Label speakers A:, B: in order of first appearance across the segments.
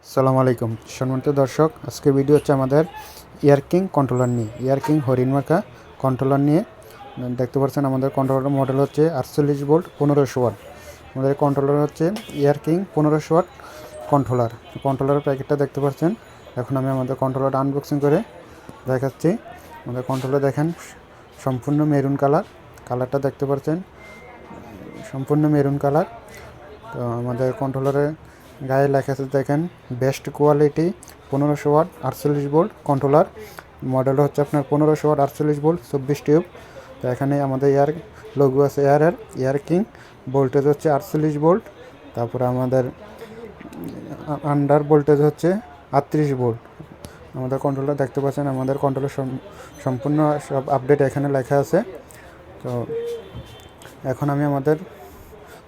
A: আসসালামু আলাইকুম সম্মানিত দর্শক, আজকে ভিডিও হচ্ছে আমাদের ইয়ারকিং কন্ট্রোলার নিয়ে। ইয়ারকিং হরিণমার্কা কন্ট্রোলার নিয়ে দেখতে পাচ্ছেন আমাদের কন্ট্রোলার মডেল হচ্ছে 48 ভোল্ট 1500 ওয়াট। আমাদের কন্ট্রোলার হচ্ছে ইয়ারকিং 1500 ওয়াট কন্ট্রোলারের প্যাকেটটা দেখতে পাচ্ছেন। এখন আমি আমাদের কন্ট্রোলারটা আনবক্সিং করে দেখাচ্ছি। আমাদের কন্ট্রোলার দেখেন সম্পূর্ণ মেরুন কালারটা দেখতে পাচ্ছেন, সম্পূর্ণ মেরুন কালার। তো আমাদের কন্ট্রোলারে গায়ে লেখা আছে দেখেন best quality 1500 watt 48 volt controller. Model হচ্ছে আপনার 1500 ওয়াট 48 ভোল্ট 24 টিউব। তো এখানে আমাদের লোগো আছে ইয়ারকিং, ভোল্টেজ হচ্ছে 48 ভোল্ট। তারপরে আমাদের আন্ডার ভোল্টেজ হচ্ছে 38 ভোল্ট। আমাদের কন্ট্রোলার দেখতে পাচ্ছেন, আমাদের কন্ট্রোলার সম্পূর্ণ সব আপডেট এখানে লেখা আছে। তো এখন আমি আমাদের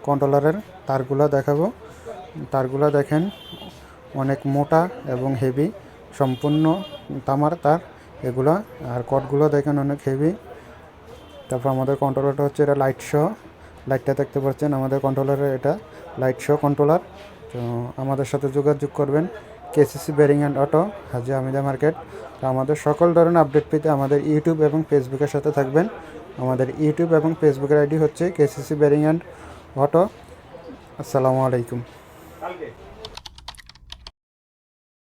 A: কন্ট্রোলারের তারগুলো দেখাবো। তারগুলো দেখেন অনেক মোটা এবং হেভি, সম্পূর্ণ তামার তার এগুলা। আর কটগুলো দেখেন অনেক হেভি। তারপর আমাদের কন্ট্রোলারটা হচ্ছে এটা লাইটটা দেখতে পাচ্ছেন আমাদের কন্ট্রোলারের, এটা লাইট শো কন্ট্রোলার। তো আমাদের সাথে যোগাযোগ করবেন KCC bearing and auto, Haji Amida market. তো আমাদের সকল ধরনের আপডেট পেতে আমাদের ইউটিউব এবং ফেসবুকের সাথে থাকবেন। আমাদের ইউটিউব এবং ফেসবুকের আইডি হচ্ছে কেসিসি বেরিং অ্যান্ড অটো। আসসালামু আলাইকুম।